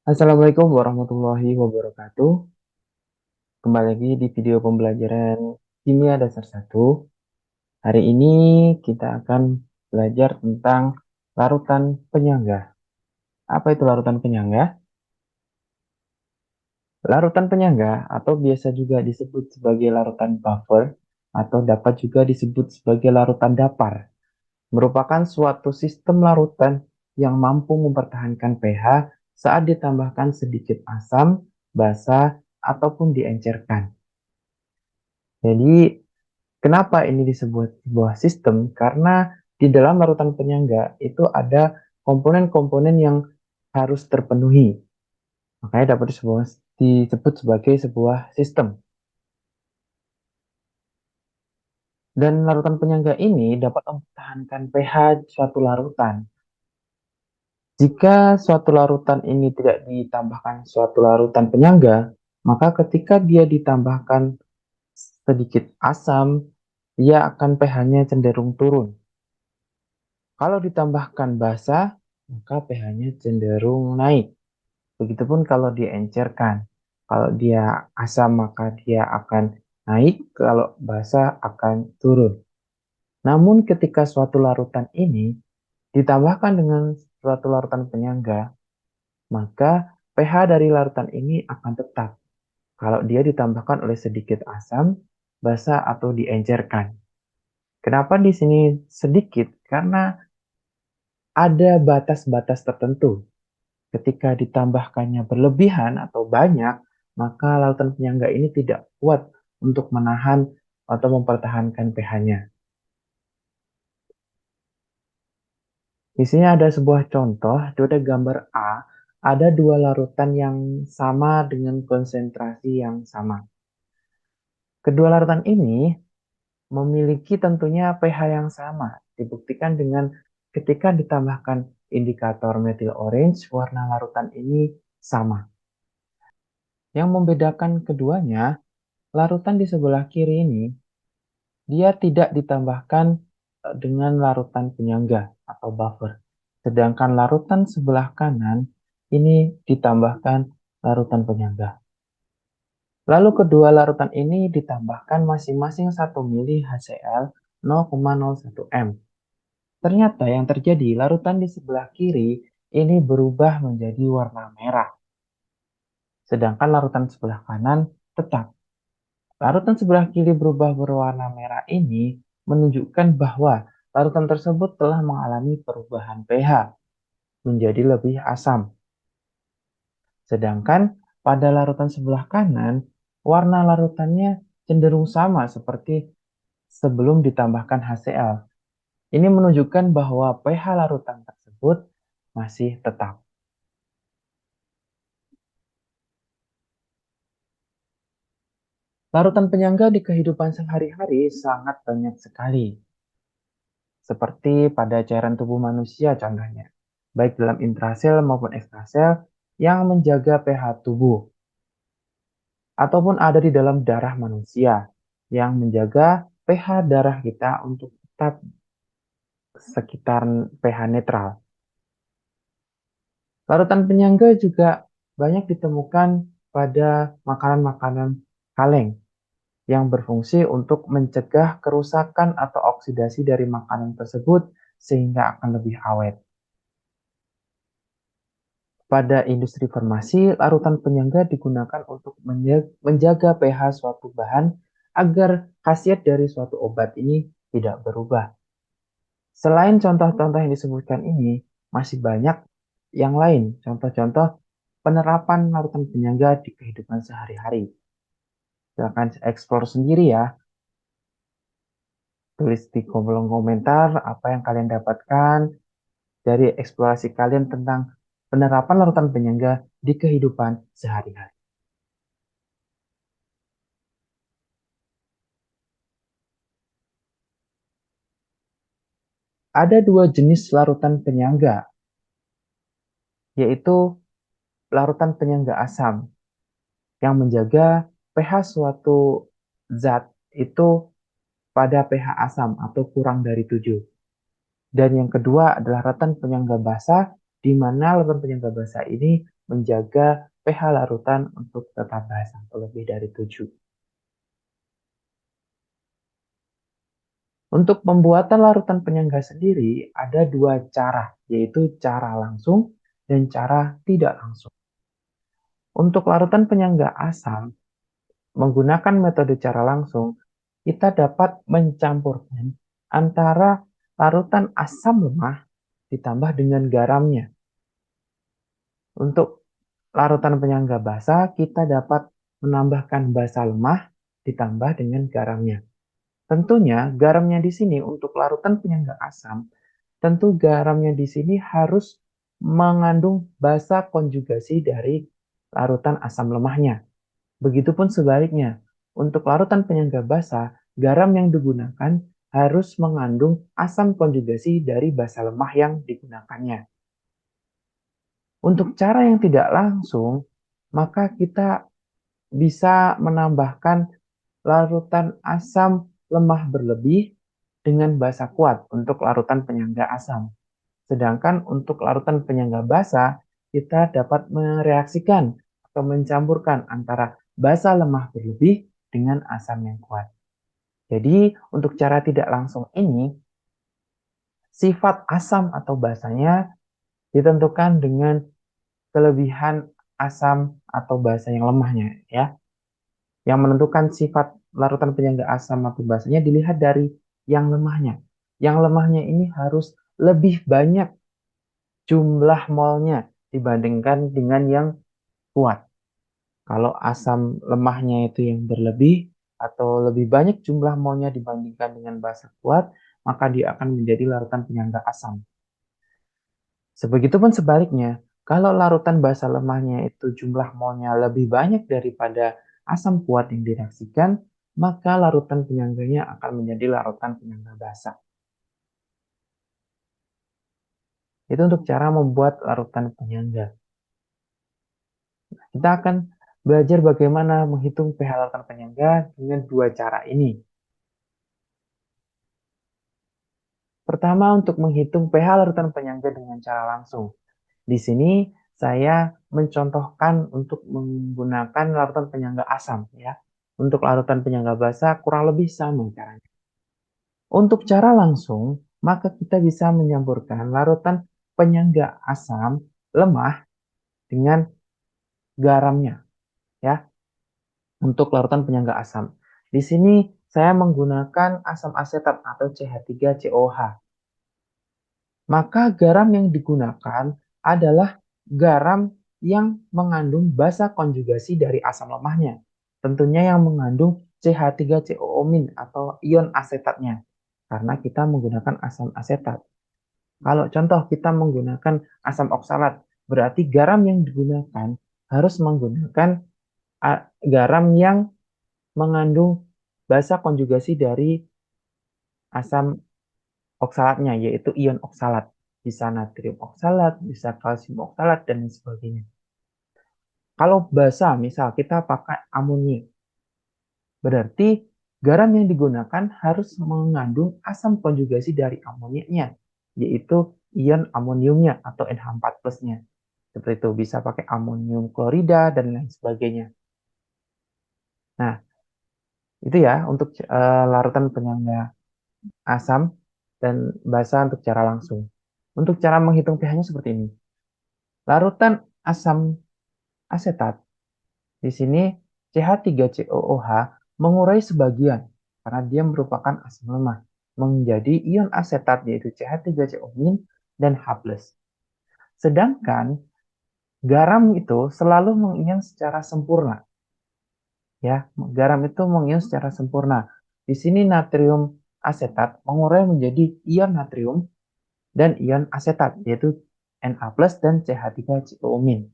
Assalamualaikum warahmatullahi wabarakatuh. Kembali lagi di video pembelajaran kimia dasar 1. Hari ini kita akan belajar tentang larutan penyangga. Apa itu larutan penyangga? Larutan penyangga atau biasa juga disebut sebagai larutan buffer atau dapat juga disebut sebagai larutan dapar, merupakan suatu sistem larutan yang mampu mempertahankan pH saat ditambahkan sedikit asam, basa, ataupun diencerkan. Jadi, kenapa ini disebut sebuah sistem? Karena di dalam larutan penyangga itu ada komponen-komponen yang harus terpenuhi. Makanya dapat disebut sebagai sebuah sistem. Dan larutan penyangga ini dapat mempertahankan pH suatu larutan. Jika suatu larutan ini tidak ditambahkan suatu larutan penyangga, maka ketika dia ditambahkan sedikit asam, dia akan pH-nya cenderung turun. Kalau ditambahkan basa, maka pH-nya cenderung naik. Begitupun kalau diencerkan. Kalau dia asam, maka dia akan naik. Kalau basa, akan turun. Namun ketika suatu larutan ini ditambahkan dengan suatu larutan penyangga, maka pH dari larutan ini akan tetap. Kalau dia ditambahkan oleh sedikit asam, basa, atau diencerkan. Kenapa di sini sedikit? Karena ada batas-batas tertentu. Ketika ditambahkannya berlebihan atau banyak, maka larutan penyangga ini tidak kuat untuk menahan atau mempertahankan pH-nya. Di sini ada sebuah contoh, pada gambar A, ada dua larutan yang sama dengan konsentrasi yang sama. Kedua larutan ini memiliki tentunya pH yang sama, dibuktikan dengan ketika ditambahkan indikator methyl orange, warna larutan ini sama. Yang membedakan keduanya, larutan di sebelah kiri ini, dia tidak ditambahkan dengan larutan penyangga atau buffer. Sedangkan larutan sebelah kanan ini ditambahkan larutan penyangga. Lalu kedua larutan ini ditambahkan masing-masing 1 mili HCl 0,01 m. Ternyata yang terjadi, larutan di sebelah kiri ini berubah menjadi warna merah. Sedangkan larutan sebelah kanan tetap. Larutan sebelah kiri berubah berwarna merah ini menunjukkan bahwa larutan tersebut telah mengalami perubahan pH menjadi lebih asam. Sedangkan pada larutan sebelah kanan, warna larutannya cenderung sama seperti sebelum ditambahkan HCl. Ini menunjukkan bahwa pH larutan tersebut masih tetap. Larutan penyangga di kehidupan sehari-hari sangat banyak sekali, seperti pada cairan tubuh manusia contohnya, baik dalam intrasel maupun ekstrasel yang menjaga pH tubuh, ataupun ada di dalam darah manusia yang menjaga pH darah kita untuk tetap sekitar pH netral. Larutan penyangga juga banyak ditemukan pada makanan-makanan kaleng yang berfungsi untuk mencegah kerusakan atau oksidasi dari makanan tersebut sehingga akan lebih awet. Pada industri farmasi, larutan penyangga digunakan untuk menjaga pH suatu bahan agar khasiat dari suatu obat ini tidak berubah. Selain contoh-contoh yang disebutkan ini, masih banyak yang lain, contoh-contoh penerapan larutan penyangga di kehidupan sehari-hari. Silahkan eksplor sendiri ya. Tulis di kolom komentar apa yang kalian dapatkan dari eksplorasi kalian tentang penerapan larutan penyangga di kehidupan sehari-hari. Ada dua jenis larutan penyangga, yaitu larutan penyangga asam yang menjaga pH suatu zat itu pada pH asam atau kurang dari 7. Dan yang kedua adalah larutan penyangga basa, di mana larutan penyangga basa ini menjaga pH larutan untuk tetap basah atau lebih dari 7. Untuk pembuatan larutan penyangga sendiri ada dua cara, yaitu cara langsung dan cara tidak langsung. Untuk larutan penyangga asam, menggunakan metode cara langsung, kita dapat mencampurkan antara larutan asam lemah ditambah dengan garamnya. Untuk larutan penyangga basa, kita dapat menambahkan basa lemah ditambah dengan garamnya. Tentunya garamnya di sini untuk larutan penyangga asam, tentu garamnya di sini harus mengandung basa konjugasi dari larutan asam lemahnya. Begitupun sebaliknya, untuk larutan penyangga basa, garam yang digunakan harus mengandung asam konjugasi dari basa lemah yang digunakannya. Untuk cara yang tidak langsung, maka kita bisa menambahkan larutan asam lemah berlebih dengan basa kuat untuk larutan penyangga asam. Sedangkan untuk larutan penyangga basa, kita dapat mereaksikan atau mencampurkan antara basa lemah berlebih dengan asam yang kuat. Jadi, untuk cara tidak langsung ini, sifat asam atau basanya ditentukan dengan kelebihan asam atau basa yang lemahnya, ya. Yang menentukan sifat larutan penyangga asam atau basanya dilihat dari yang lemahnya. Yang lemahnya ini harus lebih banyak jumlah molnya dibandingkan dengan yang kuat. Kalau asam lemahnya itu yang berlebih atau lebih banyak jumlah molnya dibandingkan dengan basa kuat, maka dia akan menjadi larutan penyangga asam. Sebegitupun sebaliknya, kalau larutan basa lemahnya itu jumlah molnya lebih banyak daripada asam kuat yang direaksikan, maka larutan penyangganya akan menjadi larutan penyangga basa. Itu untuk cara membuat larutan penyangga. Kita akan belajar bagaimana menghitung pH larutan penyangga dengan dua cara ini. Pertama, untuk menghitung pH larutan penyangga dengan cara langsung. Di sini saya mencontohkan untuk menggunakan larutan penyangga asam, ya. Untuk larutan penyangga basa kurang lebih sama caranya. Untuk cara langsung, maka kita bisa menyampurkan larutan penyangga asam lemah dengan garamnya, ya. Untuk larutan penyangga asam. Di sini saya menggunakan asam asetat atau CH3COH. Maka garam yang digunakan adalah garam yang mengandung basa konjugasi dari asam lemahnya. Tentunya yang mengandung CH3COO- atau ion asetatnya. Karena kita menggunakan asam asetat. Kalau contoh kita menggunakan asam oksalat, berarti garam yang digunakan harus menggunakan garam yang mengandung basa konjugasi dari asam oksalatnya, yaitu ion oksalat. Bisa natrium oksalat, bisa kalsium oksalat, dan sebagainya. Kalau basa, misal kita pakai amonium, berarti garam yang digunakan harus mengandung asam konjugasi dari amoniaknya, yaitu ion amoniumnya atau NH4 plusnya. Seperti itu, bisa pakai amonium klorida, dan lain sebagainya. Nah, itu ya untuk larutan penyangga asam dan basa untuk cara langsung. Untuk cara menghitung pH-nya seperti ini. Larutan asam asetat, di sini CH3COOH mengurai sebagian karena dia merupakan asam lemah menjadi ion asetat yaitu CH3CO- dan H+. Sedangkan garam itu selalu mengion secara sempurna. Ya, garam itu mengion secara sempurna. Di sini natrium asetat mengurai menjadi ion natrium dan ion asetat yaitu Na+ dan CH3CO-.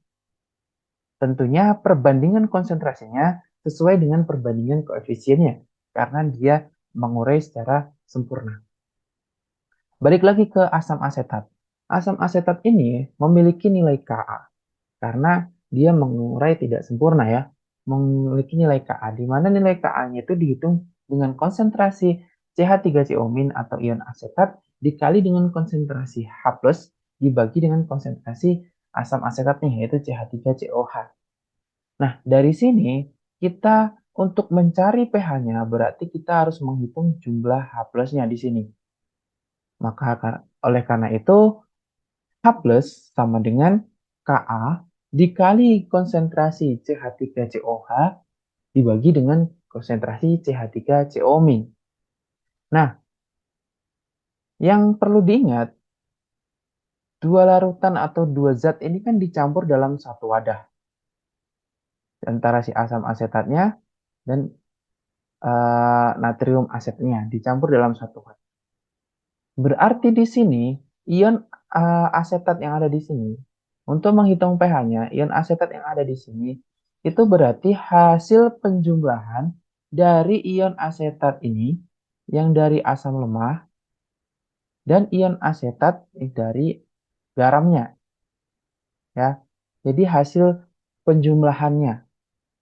Tentunya perbandingan konsentrasinya sesuai dengan perbandingan koefisiennya karena dia mengurai secara sempurna. Balik lagi ke asam asetat. Asam asetat ini memiliki nilai Ka karena dia mengurai tidak sempurna, ya. Memiliki nilai Ka, di mana nilai Ka-nya itu dihitung dengan konsentrasi CH3CO- atau ion asetat dikali dengan konsentrasi H+ dibagi dengan konsentrasi asam asetatnya, yaitu CH3COH. Nah, dari sini kita untuk mencari pH-nya berarti kita harus menghitung jumlah H plus-nya di sini. Maka oleh karena itu H plus sama dengan Ka dikali konsentrasi CH3COH dibagi dengan konsentrasi CH3CO-. Nah, yang perlu diingat, dua larutan atau dua zat ini kan dicampur dalam satu wadah antara si asam asetatnya dan natrium asetnya dicampur dalam satu wadah. Berarti di sini ion asetat yang ada di sini untuk menghitung pH-nya, ion asetat yang ada di sini itu berarti hasil penjumlahan dari ion asetat ini yang dari asam lemah dan ion asetat dari garamnya, ya. Jadi hasil penjumlahannya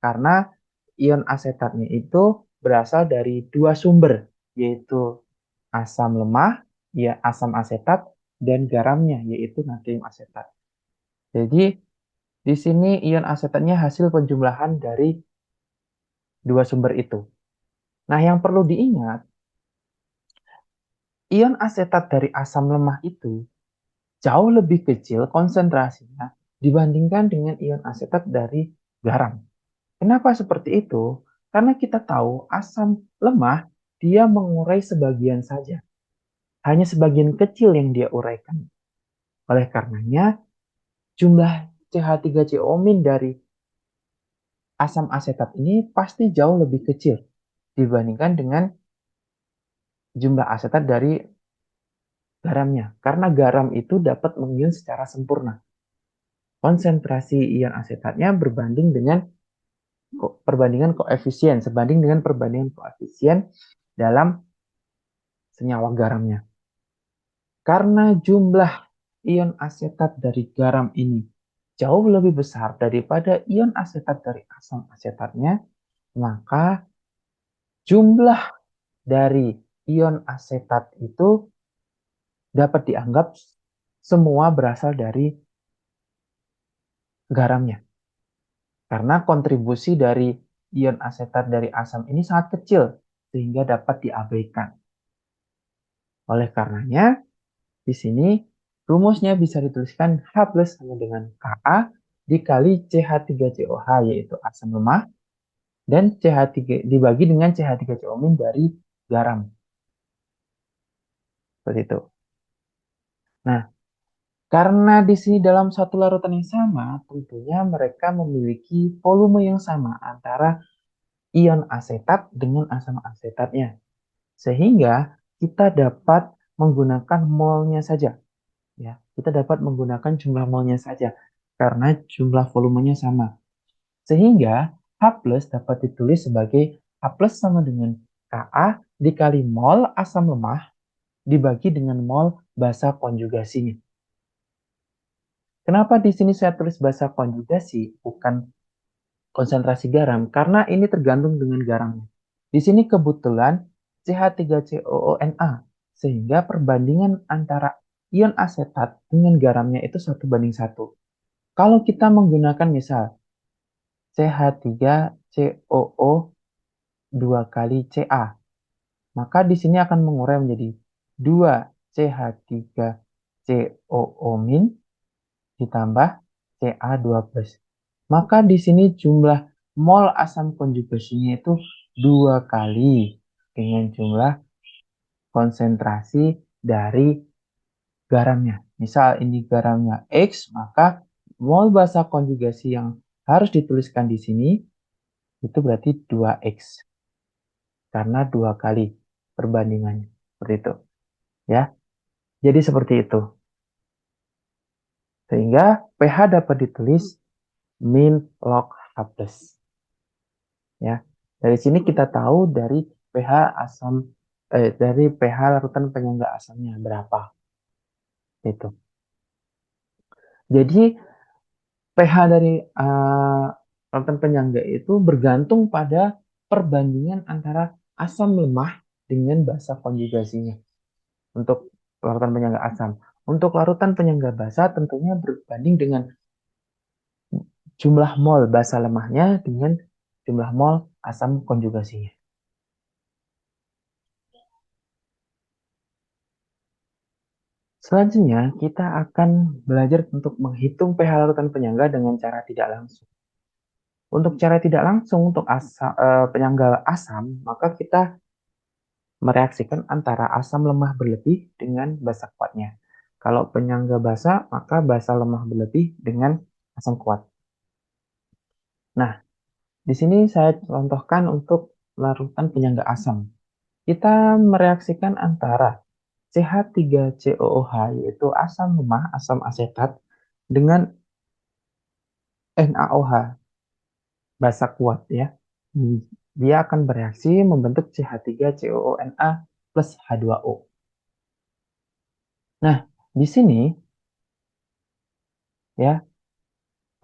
karena ion asetatnya itu berasal dari dua sumber, yaitu asam lemah, ya asam asetat, dan garamnya, yaitu natrium asetat. Jadi di sini ion asetatnya hasil penjumlahan dari dua sumber itu. Nah, yang perlu diingat, ion asetat dari asam lemah itu jauh lebih kecil konsentrasinya dibandingkan dengan ion asetat dari garam. Kenapa seperti itu? Karena kita tahu asam lemah dia mengurai sebagian saja. Hanya sebagian kecil yang dia uraikan. Oleh karenanya, jumlah CH3CO- dari asam asetat ini pasti jauh lebih kecil dibandingkan dengan jumlah asetat dari garamnya. Karena garam itu dapat mengion secara sempurna. Konsentrasi ion asetatnya berbanding dengan perbandingan koefisien, sebanding dengan perbandingan koefisien dalam senyawa garamnya. Karena jumlah ion asetat dari garam ini jauh lebih besar daripada ion asetat dari asam asetatnya, maka jumlah dari ion asetat itu dapat dianggap semua berasal dari garamnya. Karena kontribusi dari ion asetat dari asam ini sangat kecil, sehingga dapat diabaikan. Oleh karenanya, di sini rumusnya bisa dituliskan H plus sama dengan Ka dikali CH3COH, yaitu asam lemah, dan CH3 dibagi dengan CH3CO- dari garam. Seperti itu. Nah, karena di sini dalam satu larutan yang sama, tentunya mereka memiliki volume yang sama antara ion asetat dengan asam asetatnya. Sehingga kita dapat menggunakan molnya saja. Ya, kita dapat menggunakan jumlah molnya saja karena jumlah volumenya sama. Sehingga H plus dapat ditulis sebagai H plus sama dengan Ka dikali mol asam lemah dibagi dengan mol basa konjugasinya. Kenapa di sini saya tulis basa konjugasi, bukan konsentrasi garam? Karena ini tergantung dengan garamnya. Di sini kebetulan CH3COONA, sehingga perbandingan antara ion asetat dengan garamnya itu 1:1. Kalau kita menggunakan misal CH3COO 2 kali Ca, maka di sini akan mengurai menjadi 2 CH3COO- ditambah Ca2 plus. Maka di sini jumlah mol asam konjugasinya itu 2 kali dengan jumlah konsentrasi dari garamnya. Misal ini garamnya X, maka mol basa konjugasi yang harus dituliskan di sini itu berarti 2X. Karena 2 kali perbandingannya. Seperti itu. Ya. Jadi seperti itu. Sehingga pH dapat ditulis min log H plus. Ya. Dari sini kita tahu dari pH asam dari pH larutan penyangga asamnya berapa. Itu. Jadi pH dari larutan penyangga itu bergantung pada perbandingan antara asam lemah dengan basa konjugasinya untuk larutan penyangga asam. Untuk larutan penyangga basa tentunya berbanding dengan jumlah mol basa lemahnya dengan jumlah mol asam konjugasinya. Selanjutnya, kita akan belajar untuk menghitung pH larutan penyangga dengan cara tidak langsung. Untuk cara tidak langsung untuk penyangga asam, maka kita mereaksikan antara asam lemah berlebih dengan basa kuatnya. Kalau penyangga basa, maka basa lemah berlebih dengan asam kuat. Nah, di sini saya contohkan untuk larutan penyangga asam. Kita mereaksikan antara CH3COOH, yaitu asam lemah, asam asetat, dengan NaOH, basa kuat ya. Dia akan bereaksi membentuk CH3COONA plus H2O. Nah, di sini ya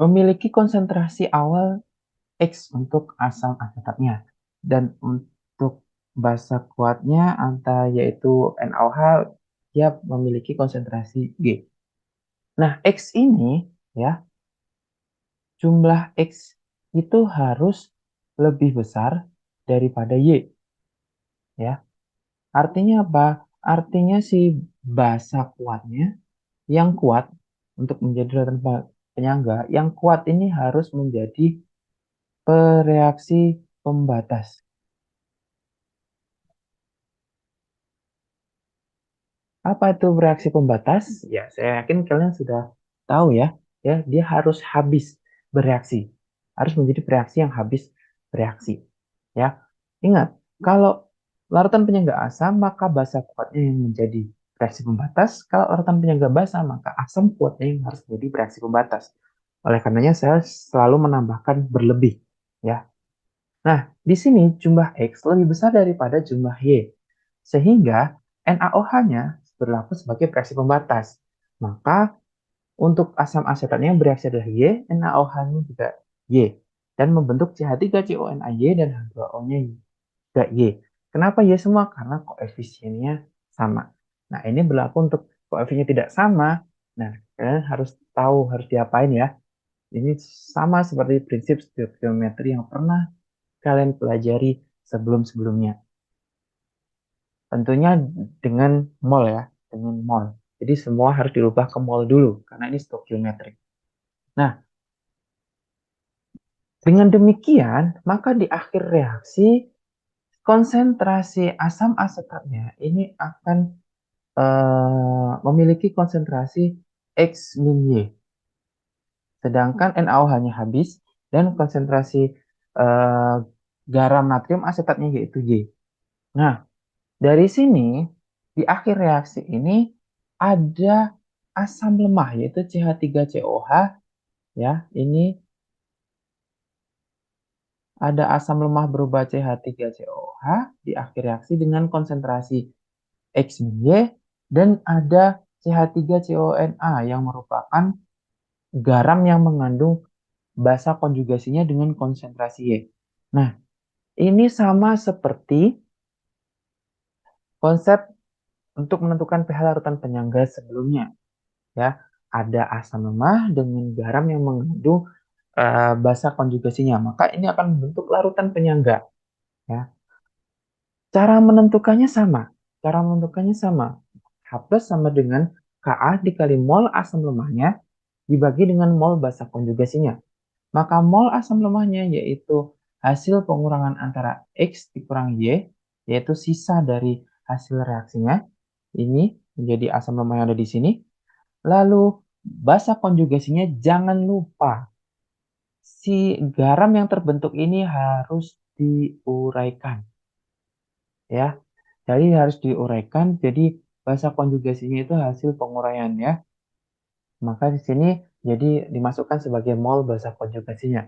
memiliki konsentrasi awal X untuk asam asetatnya dan untuk basa kuatnya yaitu NaOH, dia memiliki konsentrasi G. Nah, X ini ya, jumlah X itu harus lebih besar daripada Y ya. Artinya apa? Artinya si basa kuatnya yang kuat untuk menjadi larutan penyangga, yang kuat ini harus menjadi pereaksi pembatas. Apa itu reaksi pembatas? Ya, saya yakin kalian sudah tahu ya. Ya, dia harus habis bereaksi. Harus menjadi reaksi yang habis bereaksi. Ya. Ingat, kalau larutan penyangga asam, maka basa kuatnya yang menjadi reaksi pembatas. Kalau larutan penyangga basa, maka asam kuatnya yang harus menjadi reaksi pembatas. Oleh karenanya saya selalu menambahkan berlebih, ya. Nah, di sini jumlah X lebih besar daripada jumlah Y, sehingga NaOH-nya berlaku sebagai reaksi pembatas. Maka untuk asam asetatnya yang bereaksi adalah Y, NaOH-nya juga Y, dan membentuk CH3CONaY dan H2O-nya juga Y. Kenapa Y semua? Karena koefisiennya sama. Nah, ini berlaku untuk koefisiennya tidak sama. Nah, kalian harus tahu harus diapain ya. Ini sama seperti prinsip stoichiometri yang pernah kalian pelajari sebelum-sebelumnya. Tentunya dengan mol ya, dengan mol. Jadi semua harus dirubah ke mol dulu, karena ini stoichiometrik. Nah, dengan demikian, maka di akhir reaksi, konsentrasi asam asetatnya ini akan memiliki konsentrasi X min Y. Sedangkan NaOH-nya habis, dan konsentrasi eh, garam natrium asetatnya yaitu Y. Nah, dari sini, di akhir reaksi ini ada asam lemah yaitu CH3COH ya. Ini ada asam lemah berubah CH3COH di akhir reaksi dengan konsentrasi X min Y, dan ada CH3CONA yang merupakan garam yang mengandung basa konjugasinya dengan konsentrasi Y. Nah, ini sama seperti konsep untuk menentukan pH larutan penyangga sebelumnya. Ya, ada asam lemah dengan garam yang mengandung basa konjugasinya, maka ini akan membentuk larutan penyangga. Ya, cara menentukannya sama. Cara menentukannya sama. H plus sama dengan Ka dikali mol asam lemahnya dibagi dengan mol basa konjugasinya. Maka mol asam lemahnya yaitu hasil pengurangan antara X dikurangi Y, yaitu sisa dari hasil reaksinya. Ini menjadi asam lemah yang ada di sini. Lalu basa konjugasinya jangan lupa si garam yang terbentuk ini harus diuraikan ya. Jadi harus diuraikan. Jadi basa konjugasinya itu hasil penguraian ya. Maka di sini jadi dimasukkan sebagai mol basa konjugasinya.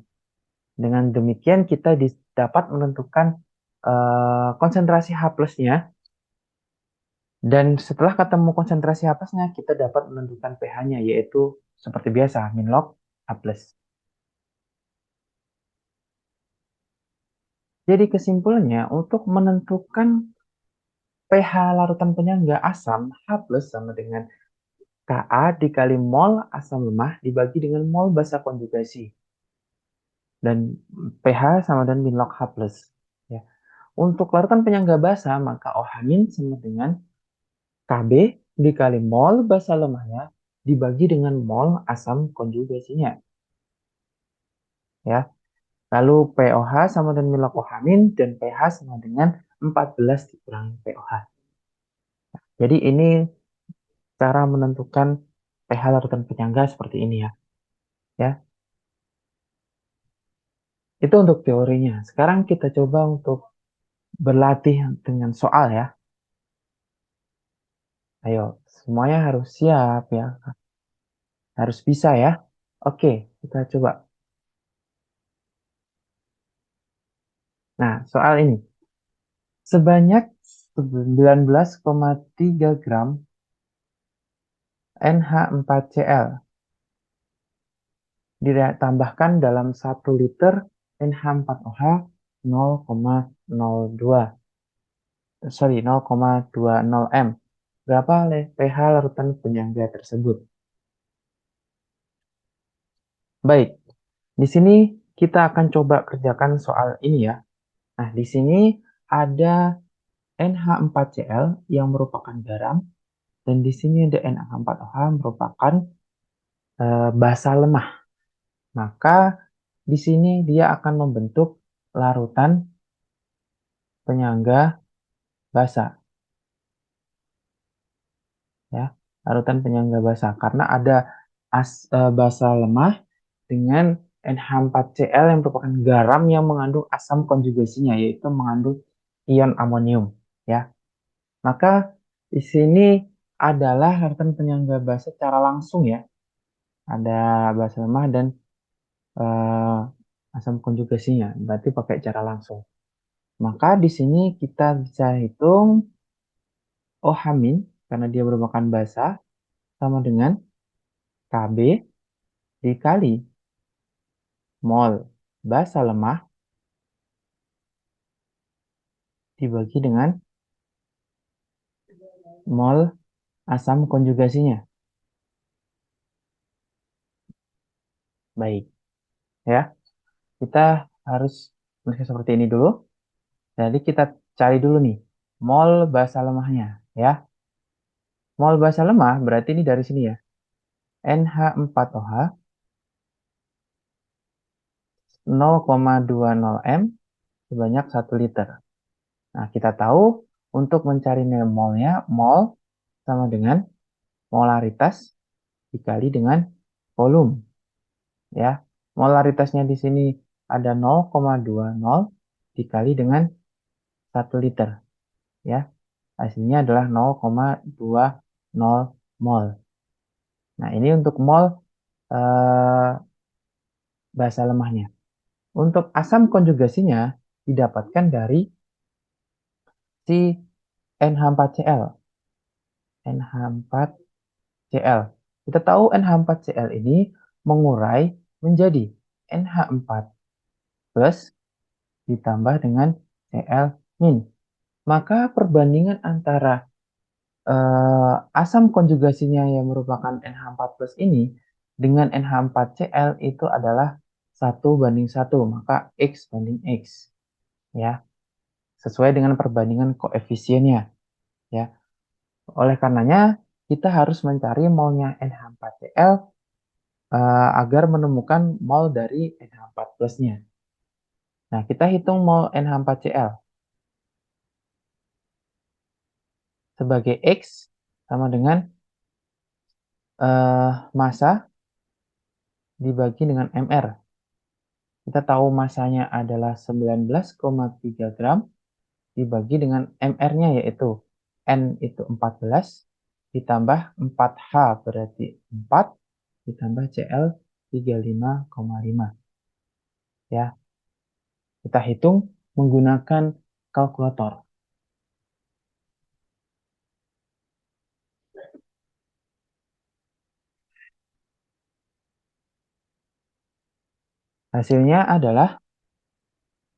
Dengan demikian kita dapat menentukan konsentrasi H plusnya, dan setelah ketemu konsentrasi H plusnya kita dapat menentukan pH-nya yaitu seperti biasa min log H plus. Jadi kesimpulannya, untuk menentukan pH larutan penyangga asam, H plus sama dengan Ka dikali mol asam lemah dibagi dengan mol basa konjugasi. dan pH sama dengan min log H plus. Ya. Untuk larutan penyangga basa, maka OH min sama dengan Kb dikali mol basa lemahnya dibagi dengan mol asam konjugasinya. Ya. Lalu POH sama dengan min log OH min dan pH sama dengan 14 dikurangi POH. Jadi ini cara menentukan pH larutan penyangga seperti ini ya. Ya, itu untuk teorinya. Sekarang kita coba untuk berlatih dengan soal ya. Ayo, semuanya harus siap ya. Harus bisa ya. Oke, kita coba. Nah, soal ini. Sebanyak 19,3 gram NH4Cl ditambahkan dalam 1 liter NH4OH 0,02. Sorry, 0,20 M. Berapa pH larutan penyangga tersebut? Baik, di sini kita akan coba kerjakan soal ini ya. Nah, di sini ada NH4Cl yang merupakan garam, dan di sini ada NH4OH merupakan basa lemah. Maka di sini dia akan membentuk larutan penyangga basa. Ya, larutan penyangga basa karena ada basa lemah dengan NH4Cl yang merupakan garam yang mengandung asam konjugasinya, yaitu mengandung ion amonium. Ya, maka di sini adalah larutan penyangga basa secara langsung ya. Ada basa lemah dan asam konjugasinya, berarti pakai cara langsung. Maka di sini kita bisa hitung OH min karena dia merupakan basa sama dengan Kb dikali mol basa lemah dibagi dengan mol asam konjugasinya. Baik, ya. Kita harus menulis seperti ini dulu. Jadi kita cari dulu nih mol basa lemahnya, ya. Mol basa lemah berarti ini dari sini ya. NH4OH 0,20 M sebanyak 1 liter. Nah, kita tahu untuk mencari molnya, mol sama dengan molaritas dikali dengan volume. Ya, molaritasnya di sini ada 0,20 dikali dengan 1 liter. Ya, hasilnya adalah 0,20 mol. Nah, ini untuk mol basa lemahnya. Untuk asam konjugasinya didapatkan dari si NH4Cl. NH4Cl. Kita tahu NH4Cl ini mengurai menjadi NH4 plus ditambah dengan Cl min. Maka perbandingan antara asam konjugasinya yang merupakan NH4 plus ini dengan NH4Cl itu adalah 1:1, maka X banding X. Ya, sesuai dengan perbandingan koefisiennya. Ya, oleh karenanya kita harus mencari molnya NH4Cl agar menemukan mol dari NH4 plusnya. Nah, kita hitung mol NH4Cl sebagai X sama dengan massa dibagi dengan MR. Kita tahu masanya adalah 19,3 gram dibagi dengan MR-nya yaitu N itu 14 ditambah 4H berarti 4 ditambah Cl 35,5. Ya, kita hitung menggunakan kalkulator. Hasilnya adalah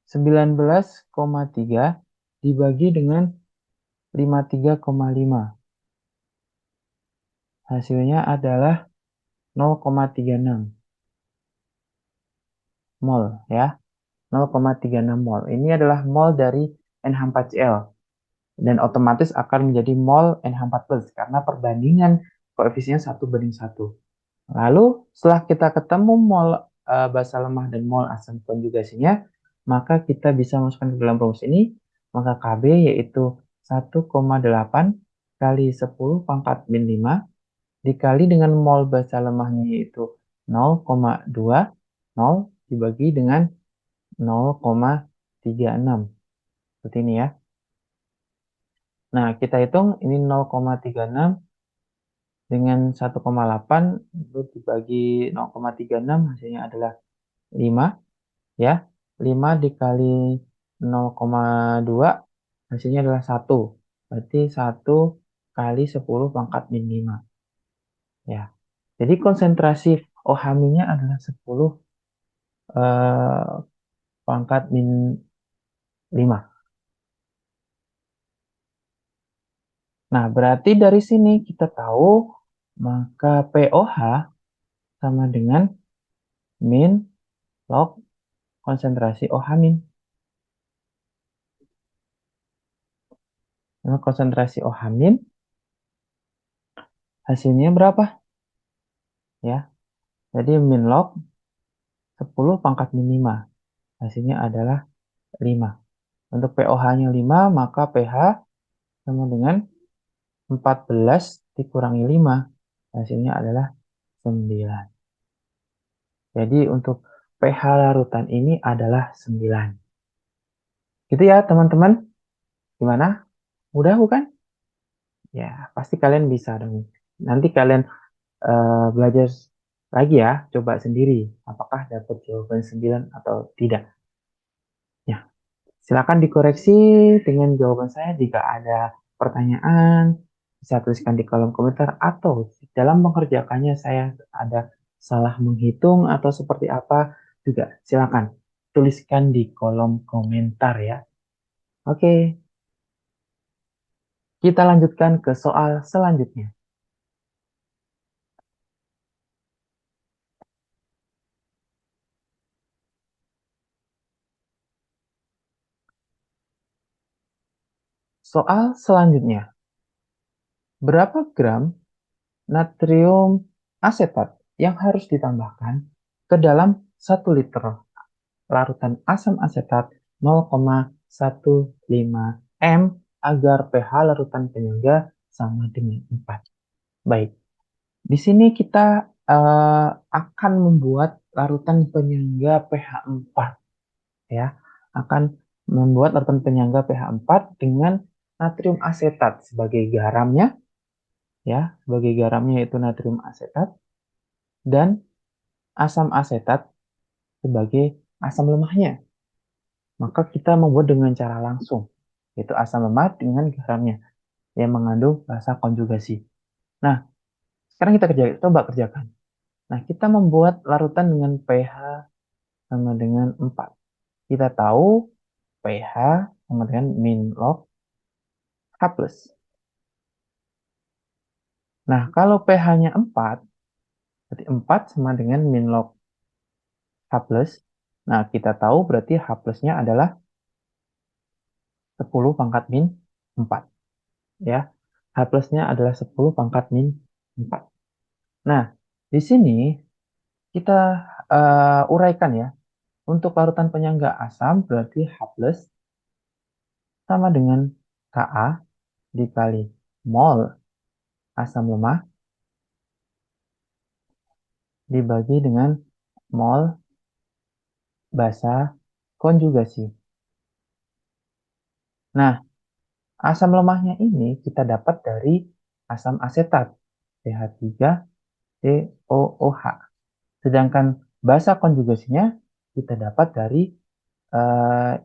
19,3 dibagi dengan 53,5. Hasilnya adalah 0,36. mol ya. 0,36 mol. Ini adalah mol dari NH4Cl dan otomatis akan menjadi mol NH4+ karena perbandingan koefisien 1:1. Lalu setelah kita ketemu mol basa lemah dan mol asam konjugasinya, maka kita bisa masukkan ke dalam rumus ini, maka Kb yaitu 1,8 kali 10 pangkat min 5 dikali dengan mol basa lemahnya yaitu 0,20 dibagi dengan 0,36. Seperti ini ya. Nah, kita hitung ini 0,36 dengan 1,8 itu dibagi 0,36 hasilnya adalah 5 ya. 5 dikali 0,2 hasilnya adalah 1. Berarti 1 kali 10 pangkat min 5 ya. Jadi konsentrasi OH-nya adalah 10 pangkat min 5. Nah, berarti dari sini kita tahu maka POH sama dengan min log konsentrasi OH min. Nah, konsentrasi OH min hasilnya berapa? Ya, jadi min log 10 pangkat min 5. Hasilnya adalah 5. Untuk POH-nya 5, maka pH sama dengan 14 dikurangi 5. Hasilnya adalah 9. Jadi untuk pH larutan ini adalah 9. Gitu ya teman-teman. Gimana? Mudah bukan? Ya, pasti kalian bisa dong. Nanti kalian belajar lagi ya, coba sendiri. Apakah dapat jawaban 9 atau tidak. Ya, silakan dikoreksi dengan jawaban saya jika ada pertanyaan. Bisa tuliskan di kolom komentar atau dalam mengerjakannya saya ada salah menghitung atau seperti apa juga silakan tuliskan di kolom komentar ya. Oke, kita lanjutkan ke soal selanjutnya. Soal selanjutnya, berapa gram natrium asetat yang harus ditambahkan ke dalam 1 liter larutan asam asetat 0,15 m agar pH larutan penyangga sama dengan 4. Baik, di sini kita akan membuat larutan penyangga pH 4 ya. Akan membuat larutan penyangga pH 4 dengan natrium asetat sebagai garamnya ya, sebagai garamnya yaitu natrium asetat dan asam asetat sebagai asam lemahnya. Maka kita membuat dengan cara langsung, yaitu asam lemak dengan garamnya yang mengandung basa konjugasi. Nah, sekarang kita coba kerjakan. Nah, kita membuat larutan dengan pH sama dengan 4. Kita tahu pH sama dengan min log H+. Nah, kalau pH-nya 4, berarti 4 sama dengan min log H+. Nah, kita tahu berarti H+-nya adalah 10 pangkat min 4. Ya, H+-nya adalah 10 pangkat min 4. Nah, di sini kita uraikan ya. Untuk larutan penyangga asam berarti H+ sama dengan Ka dikali mol asam lemah dibagi dengan mol basa konjugasi. Nah, asam lemahnya ini kita dapat dari asam asetat CH3COOH. Sedangkan basa konjugasinya kita dapat dari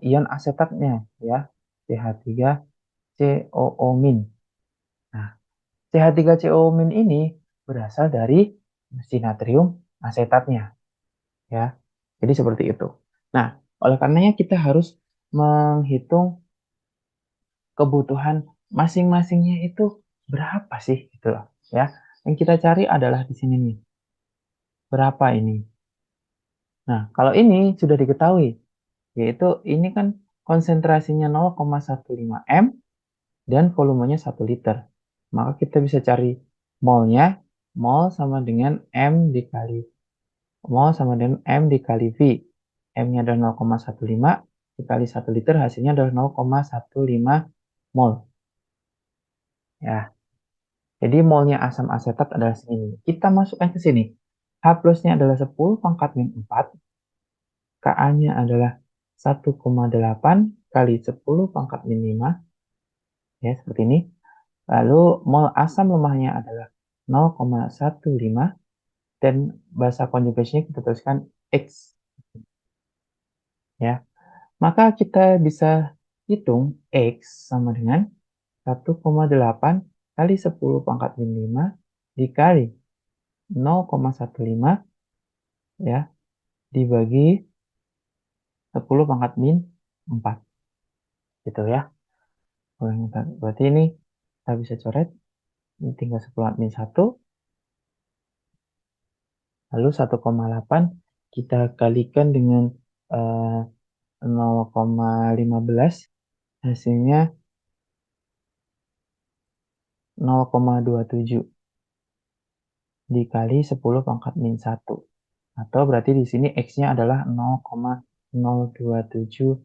ion asetatnya ya CH3COO-. Nah, CH3COO- ini berasal dari si natrium asetatnya ya. Jadi seperti itu. Nah, oleh karenanya kita harus menghitung kebutuhan masing-masingnya itu berapa sih gitu loh ya. Yang kita cari adalah di sini nih. Berapa ini? Nah, kalau ini sudah diketahui, yaitu ini kan konsentrasinya 0,15 M dan volumenya 1 liter. Maka kita bisa cari molnya, mol sama dengan M dikali mol sama dengan M dikali V. M-nya adalah 0,15 dikali 1 liter hasilnya adalah 0,15 mol. Ya. Jadi molnya asam asetat adalah segini. Kita masukkan ke sini. H plusnya adalah 10 pangkat min 4. Ka-nya adalah 1,8 kali 10 pangkat min 5. Ya, seperti ini. Lalu mol asam lemahnya adalah 0,15 dan bahasa konjugasinya kita tuliskan X. Ya. Maka kita bisa hitung X sama dengan 1,8 kali 10 pangkat min 5 dikali 0,15 ya dibagi 10 pangkat min 4 gitu ya. Berarti ini kita bisa coret, ini tinggal 10 pangkat min 1, lalu 1,8 kita kalikan dengan 0,15, hasilnya 0,27 dikali 10 pangkat min 1. Atau berarti di sini X-nya adalah 0,027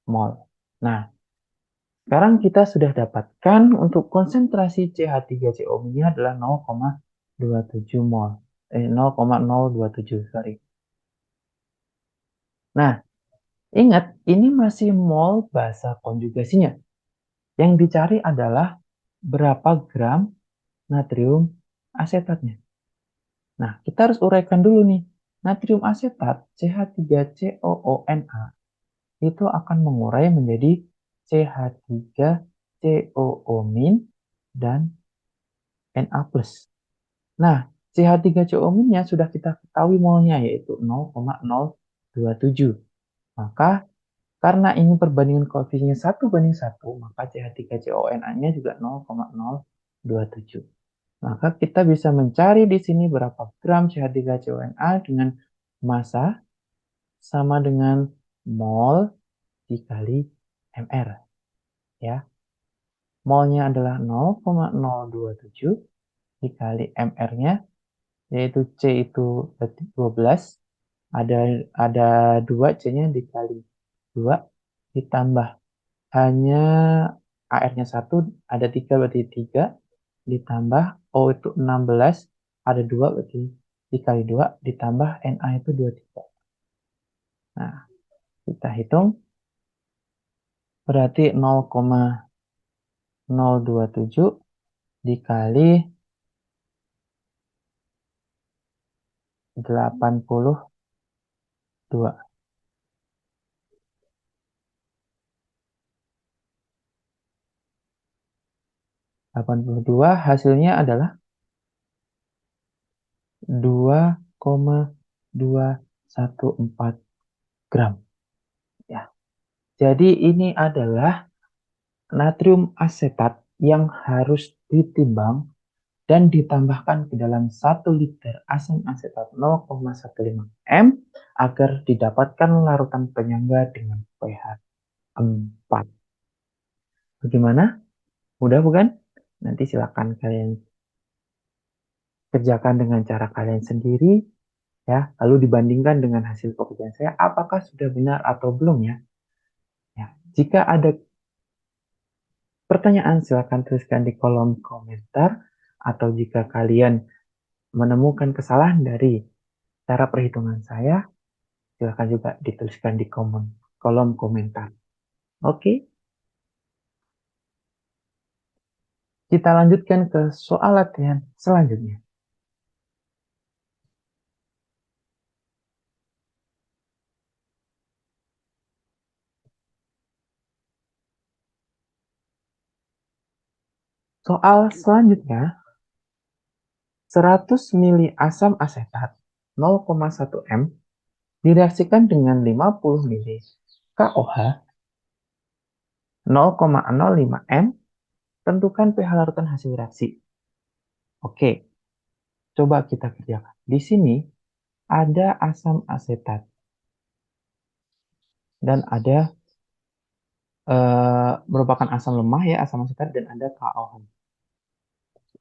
mol. Nah, sekarang kita sudah dapatkan untuk konsentrasi CH3CO-nya adalah 0,27 mol. 0,027, sorry. Nah, ingat, ini masih mol bahasa konjugasinya. Yang dicari adalah berapa gram natrium asetatnya. Nah, kita harus uraikan dulu nih. Natrium asetat CH3COONA itu akan mengurai menjadi CH3COO- dan Na+. Nah, CH3COO- sudah kita ketahui molnya yaitu 0,027. Maka karena ini perbandingan koefisiennya 1:1, maka CH3CONA-nya juga 0,027. Maka kita bisa mencari di sini berapa gram CH3CONA dengan massa sama dengan mol dikali mr. Ya. Molnya adalah 0,027 dikali mr-nya, yaitu C itu 12, ada 2 C-nya dikali 2, ditambah hanya AR-nya 1, ada 3 berarti 3, ditambah O itu 16, ada 2 berarti dikali 2, ditambah Na itu 23. Nah, kita hitung, berarti 0,027 dikali 82. 82 hasilnya adalah 2,214 gram. Ya. Jadi ini adalah natrium asetat yang harus ditimbang dan ditambahkan ke dalam 1 liter asam asetat 0,15 M agar didapatkan larutan penyangga dengan pH 4. Bagaimana? Mudah bukan? Nanti silakan kalian kerjakan dengan cara kalian sendiri ya, lalu dibandingkan dengan hasil pekerjaan saya apakah sudah benar atau belum ya. Ya, jika ada pertanyaan silakan tuliskan di kolom komentar, atau jika kalian menemukan kesalahan dari cara perhitungan saya, silakan juga dituliskan di kolom komentar. Oke, kita lanjutkan ke soal latihan selanjutnya. Soal selanjutnya, 100 mili asam asetat 0,1 M direaksikan dengan 50 mili KOH 0,05 M, tentukan pH larutan hasil reaksi. Oke, coba kita kerjakan. Di sini ada asam asetat dan ada merupakan asam lemah ya, asam asetat, dan ada KOH,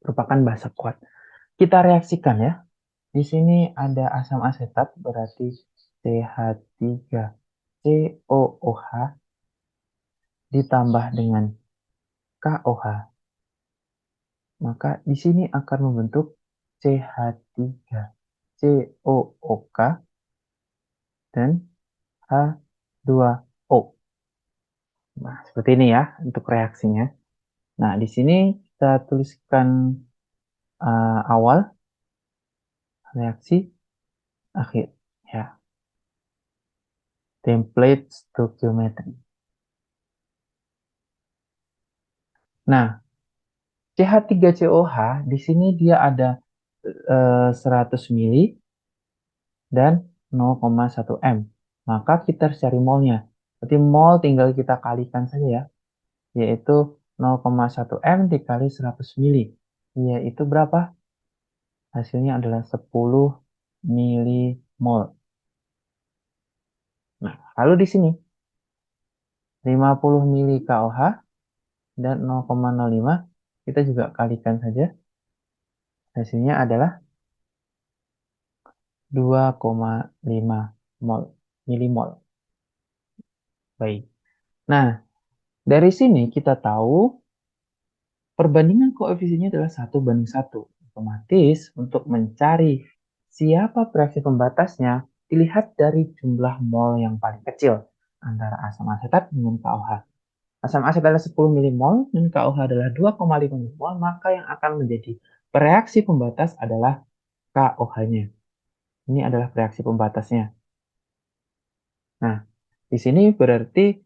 merupakan basa kuat. Kita reaksikan ya. Di sini ada asam asetat berarti CH3COOH ditambah dengan KOH. Maka di sini akan membentuk CH3COOK dan H2O. Nah, seperti ini ya untuk reaksinya. Nah, di sini kita tuliskan awal, reaksi, akhir. Ya, template stoichiometry. Nah, CH3COH di sini dia ada 100 mili dan 0,1 M. Maka kita harus cari molnya. Berarti mol tinggal kita kalikan saja ya, yaitu 0,1 M dikali 100 mili. Yaitu berapa? Hasilnya adalah 10 milimol. Nah, lalu di sini 50 mili KOH dan 0,05 kita juga kalikan saja. Hasilnya adalah 2,5 milimol. Baik. Nah, dari sini kita tahu perbandingan koefisiennya adalah 1:1. Otomatis untuk mencari siapa reaksi pembatasnya dilihat dari jumlah mol yang paling kecil antara asam asetat dengan KOH. Asam asetat adalah 10 milimol dan KOH adalah 2,5 milimol, maka yang akan menjadi reaksi pembatas adalah KOH-nya. Ini adalah reaksi pembatasnya. Nah, di sini berarti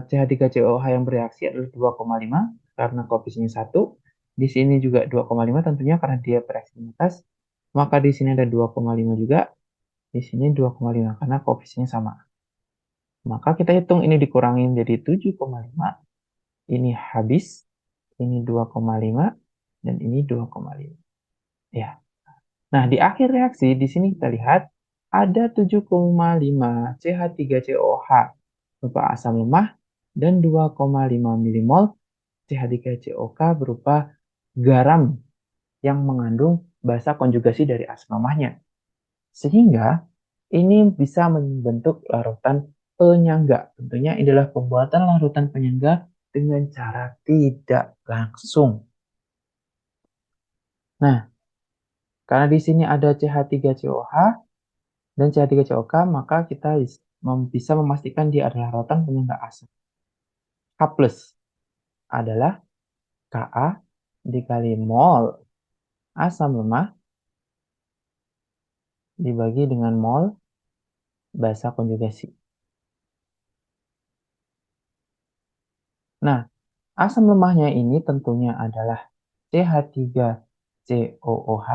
CH3COH yang bereaksi adalah 2,5 karena koefisiennya 1. Di sini juga 2,5 tentunya karena dia bereaksi pembatas. Maka di sini ada 2,5 juga. Di sini 2,5 karena koefisiennya sama. Maka kita hitung ini dikurangi menjadi 7,5. Ini habis. Ini 2,5 dan ini 2,5. Ya. Nah, di akhir reaksi di sini kita lihat ada 7,5 CH3COH berupa asam lemah dan 2,5 milimol CH3COK berupa garam yang mengandung basa konjugasi dari asam lemahnya. Sehingga ini bisa membentuk larutan penyangga. Tentunya ini adalah pembuatan larutan penyangga dengan cara tidak langsung. Nah, karena di sini ada CH3COH dan CH3COK, maka kita bisa memastikan dia adalah larutan penyangga asam. H+ adalah Ka dikali mol asam lemah dibagi dengan mol basa konjugasi. Nah, asam lemahnya ini tentunya adalah CH3COOH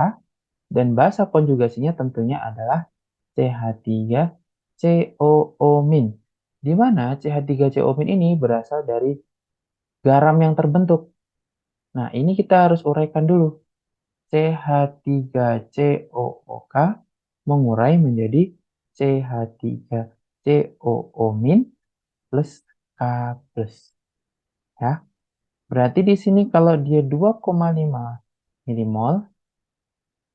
dan basa konjugasinya tentunya adalah CH3COO-, di mana CH3COO- ini berasal dari garam yang terbentuk. Nah, ini kita harus uraikan dulu. CH3COOK mengurai menjadi CH3COO- plus K+. Ya. Berarti di sini kalau dia 2,5 milimol,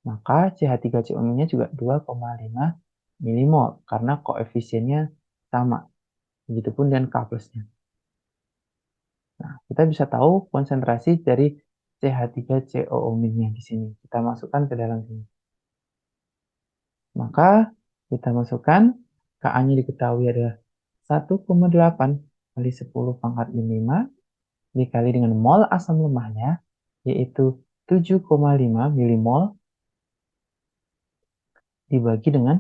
maka CH3COO-nya juga 2,5 milimol karena koefisiennya sama. Begitupun dengan K+-nya. Nah, kita bisa tahu konsentrasi dari CH3COO-nya di sini. Kita masukkan ke dalam sini. Maka kita masukkan Ka-nya diketahui adalah 1,8 kali 10 pangkat min 5 dikali dengan mol asam lemahnya, yaitu 7,5 milimol dibagi dengan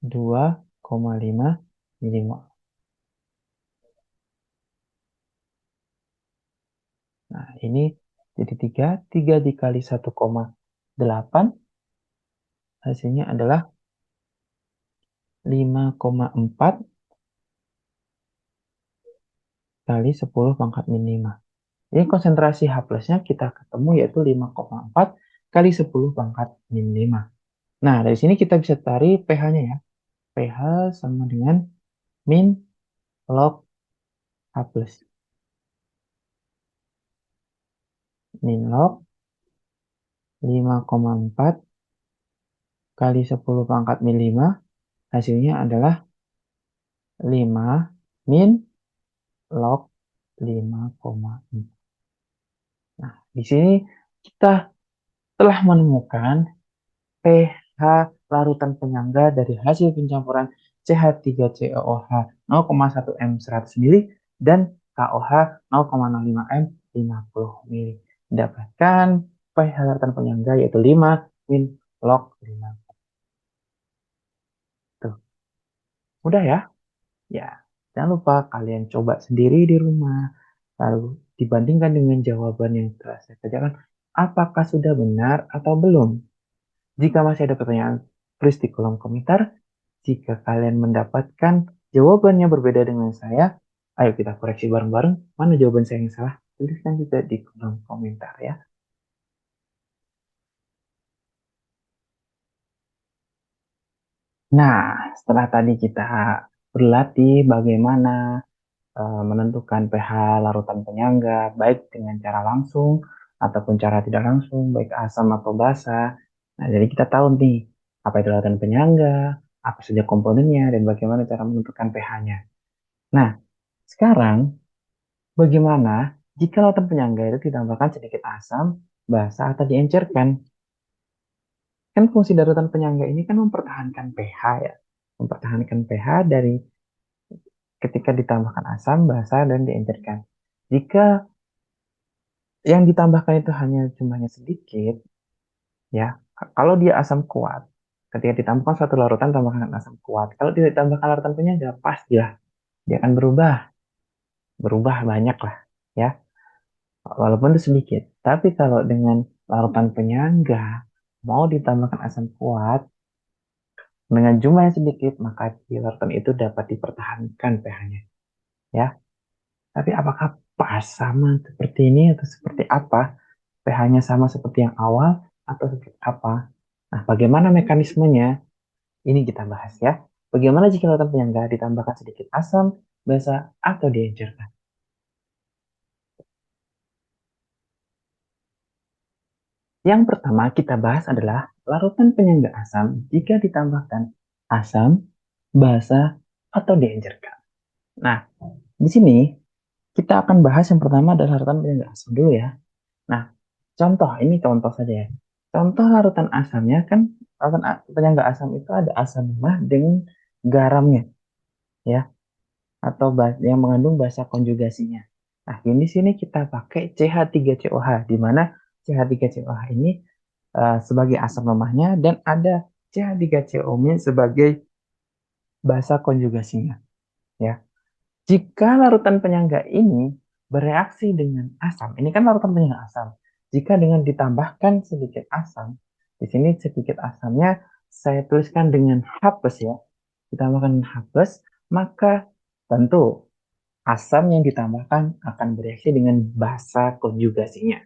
2,5 milimol. Nah, ini jadi 3 dikali 1,8 hasilnya adalah 5,4 kali 10 pangkat min 5. Jadi konsentrasi H+-nya kita ketemu yaitu 5,4 kali 10 pangkat min 5. Nah, dari sini kita bisa cari pH-nya ya. pH sama dengan min log H plus. Min log 5,4 kali 10 pangkat min 5, hasilnya adalah 5 min log 5,4. Nah, di sini kita telah menemukan pH larutan penyangga dari hasil pencampuran CH3COOH 0,1 m 100 mili dan KOH 0,05 m 50 mili. Dapatkan pH larutan penyangga yaitu 5 min log 5. Tuh, mudah ya? Ya, jangan lupa kalian coba sendiri di rumah, lalu dibandingkan dengan jawaban yang telah saya kerjakan, apakah sudah benar atau belum? Jika masih ada pertanyaan, tulis di kolom komentar. Jika kalian mendapatkan jawaban yang berbeda dengan saya, ayo kita koreksi bareng-bareng. Mana jawaban saya yang salah? Tuliskan juga di kolom komentar ya. Nah, setelah tadi kita berlatih bagaimana menentukan pH larutan penyangga, baik dengan cara langsung ataupun cara tidak langsung, baik asam atau basa. Nah, jadi kita tahu nih, apa itu larutan penyangga, apa saja komponennya, dan bagaimana cara menentukan pH-nya. Nah, sekarang bagaimana jika larutan penyangga itu ditambahkan sedikit asam, basa, atau diencerkan? Kan fungsi larutan penyangga ini kan mempertahankan pH ya. Mempertahankan pH dari ketika ditambahkan asam, basa, dan diencerkan. Jika yang ditambahkan itu hanya jumlahnya sedikit, ya, kalau dia asam kuat, ketika ditambahkan satu larutan tambahkan asam kuat. Kalau tidak ditambahkan larutan penyangga, pastilah dia akan berubah banyak lah, ya. Walaupun itu sedikit. Tapi kalau dengan larutan penyangga mau ditambahkan asam kuat dengan jumlah yang sedikit, maka di larutan itu dapat dipertahankan pH-nya, ya. Tapi apakah pas sama seperti ini atau seperti apa? pH-nya sama seperti yang awal atau seperti apa? Nah, bagaimana mekanismenya? Ini kita bahas ya. Bagaimana jika larutan penyangga ditambahkan sedikit asam, basa, atau diencerkan? Yang pertama kita bahas adalah larutan penyangga asam jika ditambahkan asam, basa, atau diencerkan. Nah, di sini kita akan bahas yang pertama adalah larutan penyangga asam dulu ya. Nah, ini contoh saja ya. Contoh larutan asamnya kan, larutan penyangga asam itu ada asam lemah dengan garamnya, ya, atau yang mengandung basa konjugasinya. Nah, di sini kita pakai CH3COH, di mana CH3COH ini sebagai asam lemahnya dan ada CH3CO- sebagai basa konjugasinya, ya. Jika larutan penyangga ini bereaksi dengan asam, ini kan larutan penyangga asam. Jika dengan ditambahkan sedikit asam, di sini sedikit asamnya saya tuliskan dengan H plus ya, ditambahkan H plus, maka tentu asam yang ditambahkan akan bereaksi dengan basa konjugasinya,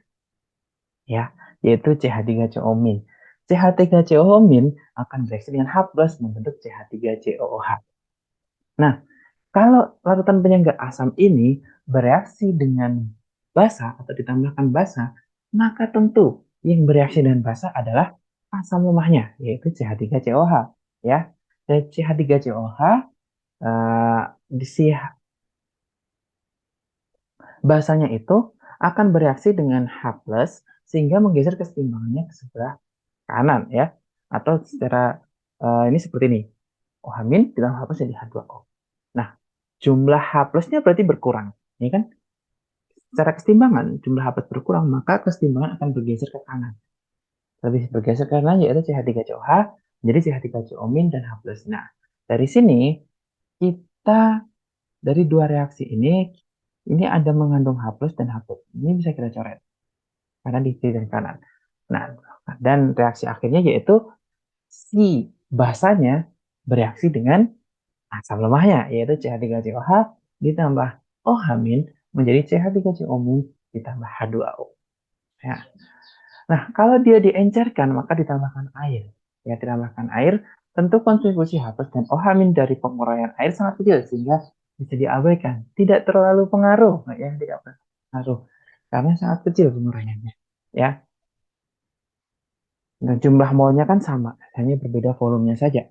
ya, yaitu CH3CO-. CH3CO- akan bereaksi dengan H plus membentuk CH3COOH. Nah, kalau larutan penyangga asam ini bereaksi dengan basa atau ditambahkan basa, maka tentu yang bereaksi dengan basa adalah asam lemahnya, yaitu CH3COH. Ya, dan CH3COH di si basanya itu akan bereaksi dengan H+, sehingga menggeser keseimbangannya ke sebelah kanan ya. Atau secara ini seperti ini. OH- ditambah H+ jadi H2O. Nah, jumlah H plusnya berarti berkurang. Ya kan? Secara keseimbangan, jumlah H plus berkurang, maka keseimbangan akan bergeser ke kanan. Lebih bergeser ke kanan yaitu CH3COH menjadi CH3CO- dan H plus. Nah, dari sini kita dari dua reaksi ini ada mengandung H plus dan H plus. Ini bisa kita coret karena di kiri dan kanan. Nah, dan reaksi akhirnya yaitu si basanya bereaksi dengan asam lemahnya yaitu CH3COH ditambah OH- menjadi CH3CO- ditambah H2O. Ya. Nah, kalau dia diencerkan maka ditambahkan air. Ya, ditambahkan air, tentu kontribusi H plus dan OH min dari penguraian air sangat kecil sehingga bisa diabaikan. Tidak terlalu pengaruh, ya, tidak pengaruh karena sangat kecil penguraiannya. Ya, nah jumlah molnya kan sama, hanya berbeda volumenya saja.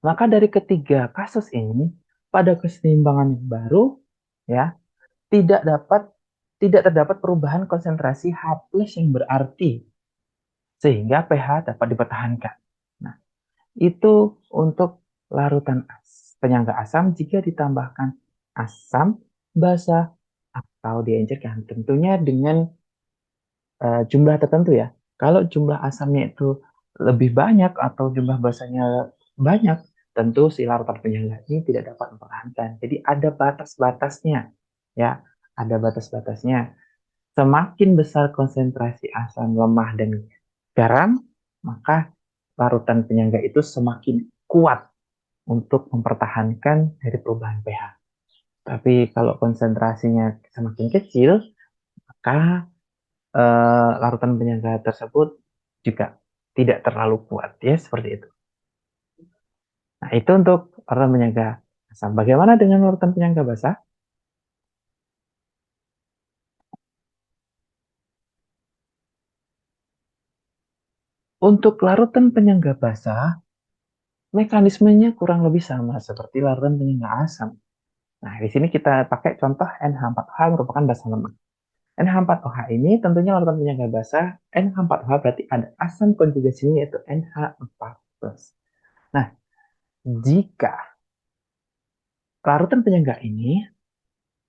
Maka dari ketiga kasus ini, pada keseimbangan yang baru, ya, tidak dapat tidak terdapat perubahan konsentrasi H plus yang berarti sehingga pH dapat dipertahankan. Nah, itu untuk larutan penyangga asam jika ditambahkan asam basa atau diencerkan. Tentunya dengan jumlah tertentu ya. Kalau jumlah asamnya itu lebih banyak atau jumlah basanya banyak, tentu si larutan penyangga ini tidak dapat mempertahankan. Jadi ada batas-batasnya, ya, ada batas-batasnya. Semakin besar konsentrasi asam lemah dan garam, maka larutan penyangga itu semakin kuat untuk mempertahankan dari perubahan pH. Tapi kalau konsentrasinya semakin kecil, maka larutan penyangga tersebut juga tidak terlalu kuat, ya, seperti itu. Nah, itu untuk larutan penyangga asam. Bagaimana dengan larutan penyangga basa? Untuk larutan penyangga basa, mekanismenya kurang lebih sama seperti larutan penyangga asam. Nah, di sini kita pakai contoh NH4OH merupakan basa lemak. NH4OH ini tentunya larutan penyangga basa. NH4OH berarti ada asam konjugasinya yaitu NH4+. Nah, jika larutan penyangga ini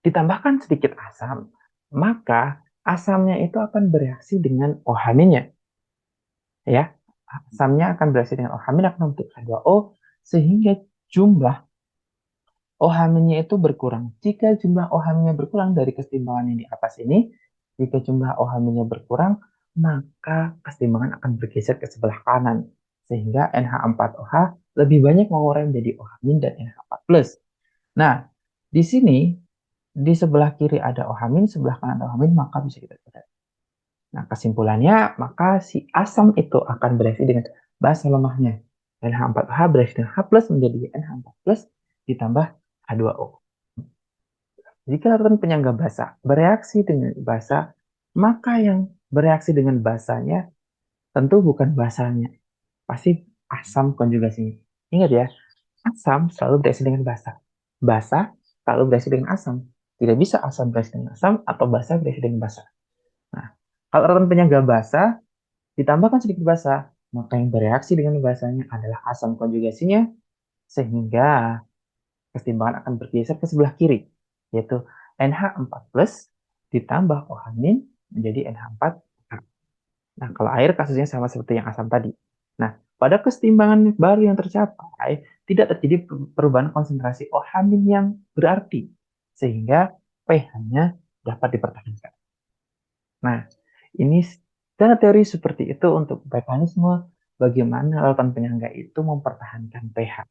ditambahkan sedikit asam, maka asamnya itu akan bereaksi dengan OH-nya, ya. Asamnya akan bereaksi dengan OH- akan membentuk H2O sehingga jumlah OH-nya itu berkurang. Jika jumlah OH-nya berkurang dari keseimbangan yang di atas ini, jika jumlah OH-nya berkurang, maka keseimbangan akan bergeser ke sebelah kanan sehingga NH4OH lebih banyak mengurai menjadi OH- dan NH4+. Nah, di sini di sebelah kiri ada OH-, sebelah kanan ada OH-, maka bisa kita lihat. Nah, kesimpulannya, maka si asam itu akan bereaksi dengan basa lemahnya. NH4OH bereaksi dengan H plus menjadi NH4 plus ditambah H2O. Jika larutan penyangga basa bereaksi dengan basa, maka yang bereaksi dengan basanya tentu bukan basanya, pasti asam konjugasinya. Ingat ya, asam selalu bereaksi dengan basa. Basa selalu bereaksi dengan asam. Tidak bisa asam bereaksi dengan asam atau basa bereaksi dengan basa. Nah, kalau larutan penyangga basa ditambahkan sedikit basa, maka yang bereaksi dengan basanya adalah asam konjugasinya sehingga keseimbangan akan bergeser ke sebelah kiri, yaitu NH4 plus ditambah OH- menjadi NH4. Nah, kalau air kasusnya sama seperti yang asam tadi. Nah, pada keseimbangan baru yang tercapai, tidak terjadi perubahan konsentrasi OH- yang berarti, sehingga pH-nya dapat dipertahankan. Nah, ini secara teori seperti itu untuk mekanisme bagaimana larutan penyangga itu mempertahankan pH.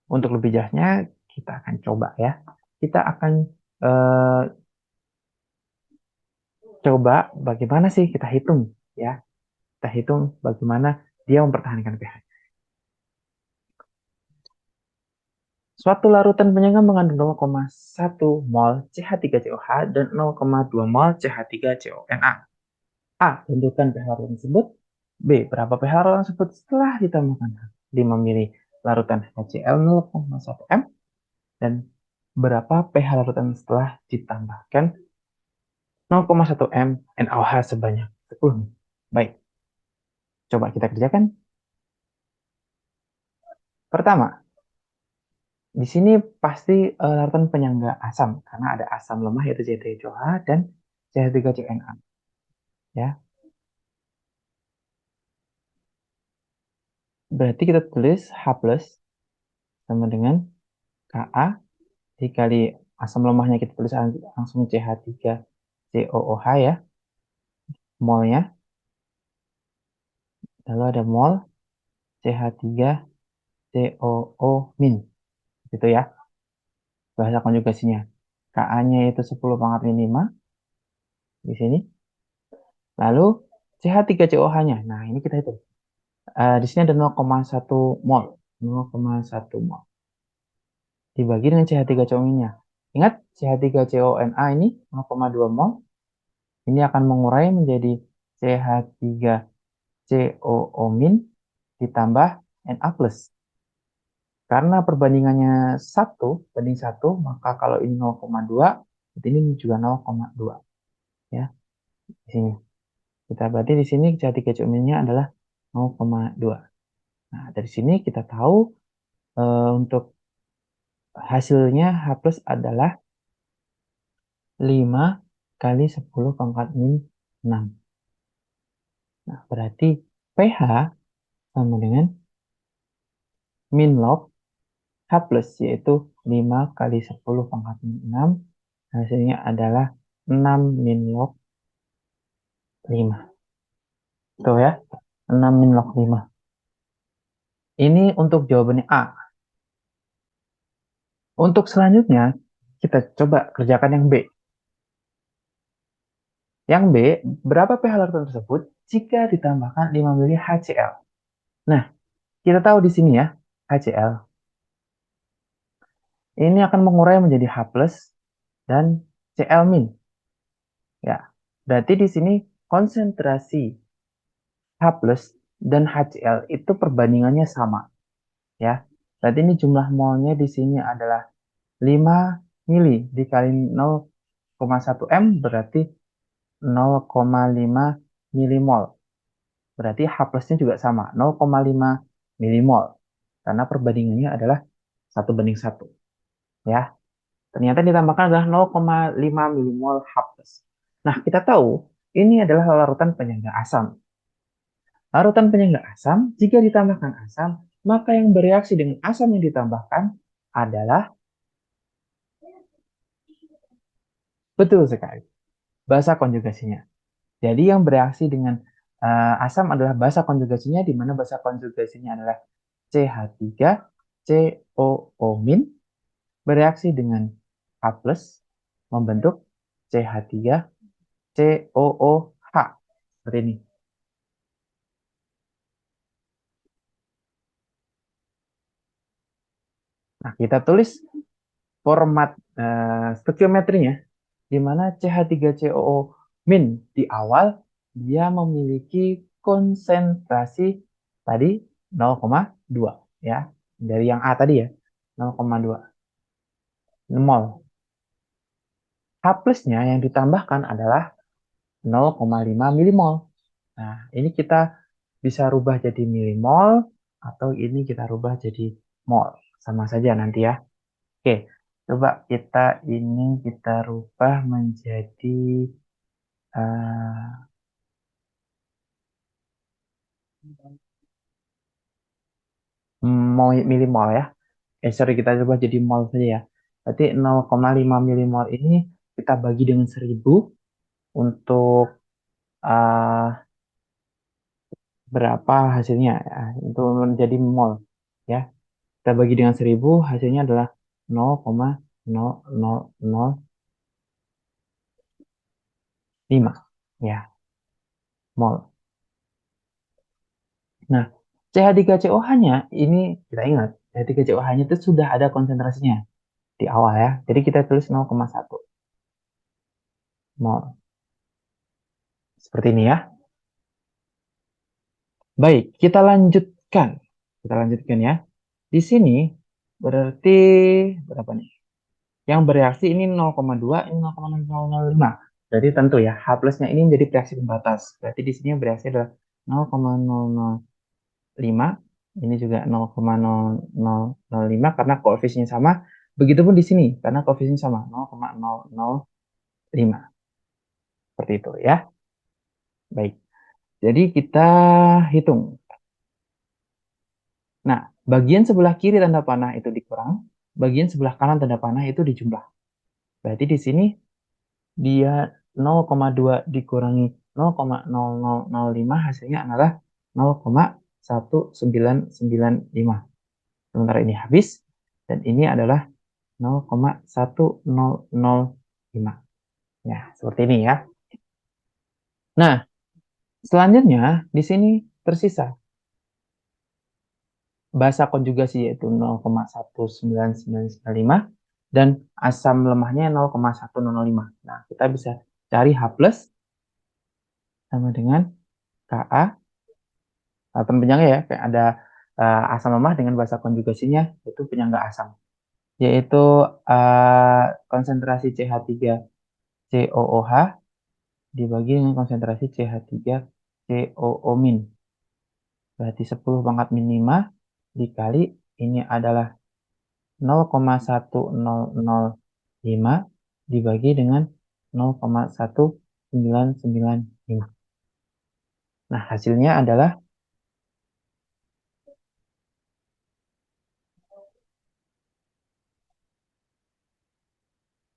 Untuk lebih jelasnya, kita akan coba ya. Kita akan eh, coba bagaimana sih kita hitung ya. Kita hitung bagaimana dia mempertahankan pH. Suatu larutan penyangga mengandung 0,1 mol CH3COH dan 0,2 mol CH3CONA. A. Tentukan pH larutan tersebut. B. Berapa pH larutan tersebut setelah ditambahkan 5 mili larutan HCl 0,1 m dan berapa pH larutan setelah ditambahkan 0,1 m NaOH sebanyak 10 mili. Baik, coba kita kerjakan. Pertama, di sini pasti larutan penyangga asam karena ada asam lemah yaitu CH3COH dan CH3CONA, ya. Berarti kita tulis H plus sama dengan Ka dikali asam lemahnya kita tulis langsung CH3COOH ya, molnya. Lalu ada mol CH3COO min. Gitu ya, bahasa konjugasinya. Ka-nya itu 10 pangkat min 5 di sini. Lalu CH3COH-nya. Nah, ini kita hitung. Di sini ada 0,1 mol. 0,1 mol. Dibagi dengan CH3COH-nya. Ingat, CH3CONA ini 0,2 mol. Ini akan mengurai menjadi CH3COO- ditambah Na+. Karena perbandingannya 1:1, maka kalau ini 0,2, ini juga 0,2. Ya, di sini. Kita berarti di sini CH3COO-nya adalah 0,2. Nah, dari sini kita tahu untuk hasilnya H plus adalah 5 kali 10 pangkat min 6. Nah, berarti pH sama dengan min log H plus, yaitu 5 kali 10 pangkat min 6. Hasilnya adalah 6 min log 5. Tuh ya, 6 min log 5. Ini untuk jawabannya A. Untuk selanjutnya, kita coba kerjakan yang B. Yang B, berapa pH larutan tersebut jika ditambahkan 5 mili HCl? Nah, kita tahu di sini ya, HCl. Ini akan mengurai menjadi H plus dan Cl min. Ya, berarti di sini konsentrasi H plus dan HCl itu perbandingannya sama. Ya, berarti ini jumlah molnya di sini adalah 5 mili dikali 0,1 M berarti 0,5 milimol. Berarti H plusnya juga sama, 0,5 milimol. Karena perbandingannya adalah 1:1. Ya, ternyata ditambahkan adalah 0,5 milimol H plus. Nah, kita tahu ini adalah larutan penyangga asam. Larutan penyangga asam, jika ditambahkan asam, maka yang bereaksi dengan asam yang ditambahkan adalah, betul sekali, basa konjugasinya. Jadi yang bereaksi dengan asam adalah basa konjugasinya, di mana basa konjugasinya adalah CH3COO- bereaksi dengan H plus membentuk CH3COOH. Seperti ini. Nah, kita tulis format stoikiometrinya, di mana CH3COO- di awal dia memiliki konsentrasi tadi 0,2 ya. Dari yang A tadi ya, 0,2 mol. H plusnya yang ditambahkan adalah 0,5 milimol. Nah, ini kita bisa rubah jadi milimol atau ini kita rubah jadi mol. Sama saja nanti ya. Oke, coba kita rubah menjadi uh, milimol ya. Sorry, kita coba jadi mol saja ya. Berarti 0,5 milimol ini kita bagi dengan 1000 untuk uh, berapa hasilnya ya, untuk menjadi mol ya. Kita bagi dengan 1000, hasilnya adalah 0,0005 ya, mol. Nah, CH3COH-nya ini kita ingat, CH3COH-nya itu sudah ada konsentrasinya di awal ya. Jadi kita tulis 0,1 mol. Seperti ini ya. Baik, kita lanjutkan. Kita lanjutkan ya. Di sini berarti berapa nih? Yang bereaksi ini 0,2, ini 0,005. Berarti tentu ya, H plusnya ini menjadi reaksi pembatas. Berarti di sini yang bereaksi adalah 0,005, ini juga 0,0005 karena koefisiennya sama. Begitupun di sini, karena koefisiennya sama, 0,005. Seperti itu ya. Baik, jadi kita hitung. Nah, bagian sebelah kiri tanda panah itu dikurang, bagian sebelah kanan tanda panah itu dijumlah. Berarti di sini dia 0,2 dikurangi 0,0005 hasilnya adalah 0,1995. Sementara ini habis dan ini adalah 0,1005. Ya, seperti ini ya. Nah, Selanjutnya, di sini tersisa basa konjugasi yaitu 0,19995 dan asam lemahnya 0,1005. Nah, kita bisa cari H plus sama dengan Ka, atau penyangga ya, kayak ada asam lemah dengan basa konjugasinya itu penyangga asam, yaitu konsentrasi CH3COOH dibagi dengan konsentrasi CH3COO min. Berarti 10 pangkat min 5 dikali ini adalah 0,1005 dibagi dengan 0,1995. Nah, hasilnya adalah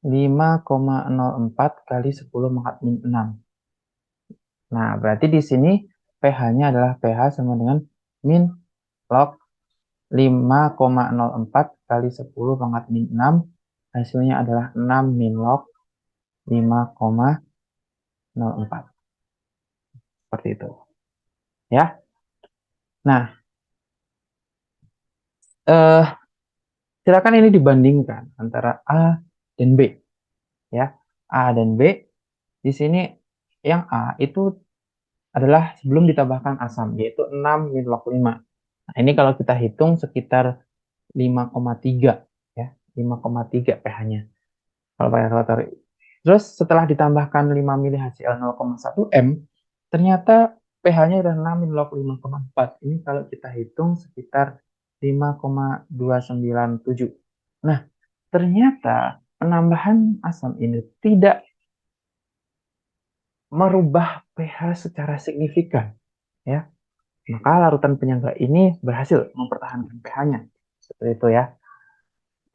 5,04 kali 10 pangkat min 6. Nah, berarti di sini pH-nya adalah pH sama dengan min log 5,04 kali 10 pangkat min 6. Hasilnya adalah 6 min log 5,04. Seperti itu. Ya. Nah, eh, silakan ini dibandingkan antara A dan B. Ya, A dan B. Di sini yang A itu adalah sebelum ditambahkan asam, yaitu 6 min log 5. Nah, ini kalau kita hitung sekitar 5,3 ya, 5,3 pH-nya. Kalau pakai kalkulator. Terus setelah ditambahkan 5 mili HCl 0,1 M, ternyata pH-nya udah 6 min log 5,4. Ini kalau kita hitung sekitar 5,297. Nah, ternyata penambahan asam ini tidak merubah pH secara signifikan, ya. Maka larutan penyangga ini berhasil mempertahankan pH-nya. Seperti itu ya.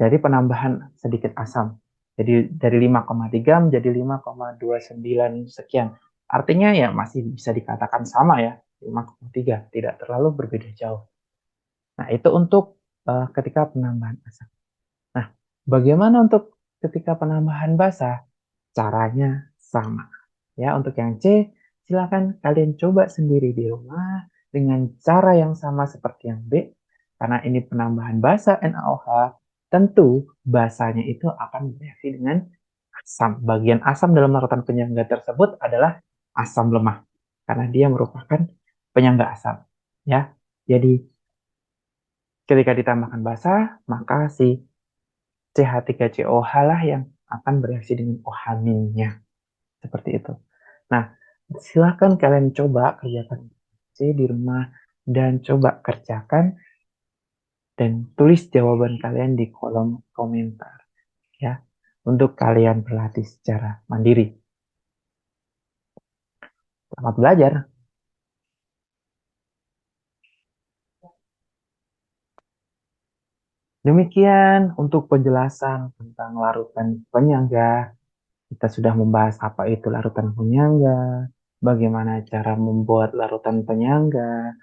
Jadi penambahan sedikit asam. Jadi dari 5,3 menjadi 5,29 sekian. Artinya ya masih bisa dikatakan sama ya, 5,3, tidak terlalu berbeda jauh. Nah, itu untuk ketika penambahan asam. Nah, bagaimana untuk ketika penambahan basa? Caranya sama. Ya, untuk yang C, silakan kalian coba sendiri di rumah dengan cara yang sama seperti yang B. Karena ini penambahan basa NaOH, tentu basanya itu akan bereaksi dengan asam. Bagian asam dalam larutan penyangga tersebut adalah asam lemah. Karena dia merupakan penyangga asam. Ya, jadi ketika ditambahkan basa, maka si CH3COH lah yang akan bereaksi dengan OH-nya. Seperti itu. Nah, silakan kalian coba kerjakan di rumah dan coba kerjakan dan tulis jawaban kalian di kolom komentar ya untuk kalian berlatih secara mandiri. Selamat belajar. Demikian untuk penjelasan tentang larutan penyangga. Kita sudah membahas apa itu larutan penyangga, bagaimana cara membuat larutan penyangga,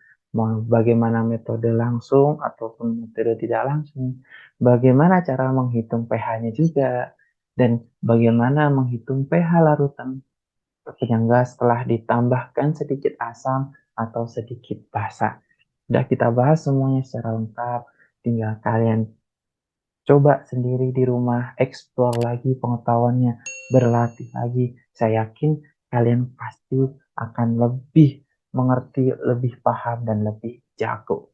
bagaimana metode langsung ataupun metode tidak langsung, bagaimana cara menghitung pH-nya juga, dan bagaimana menghitung pH larutan penyangga setelah ditambahkan sedikit asam atau sedikit basa. Sudah kita bahas semuanya secara lengkap, tinggal kalian coba sendiri di rumah, explore lagi pengetahuannya, berlatih lagi. Saya yakin kalian pasti akan lebih mengerti, lebih paham, dan lebih jago.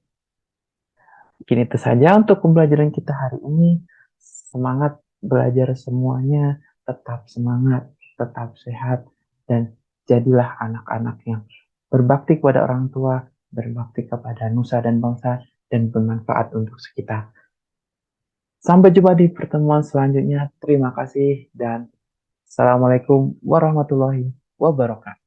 Mungkin itu saja untuk pembelajaran kita hari ini. Semangat belajar semuanya, tetap semangat, tetap sehat, dan jadilah anak-anak yang berbakti kepada orang tua, berbakti kepada nusa dan bangsa, dan bermanfaat untuk sekitar. Sampai jumpa di pertemuan selanjutnya. Terima kasih dan Assalamualaikum warahmatullahi wabarakatuh.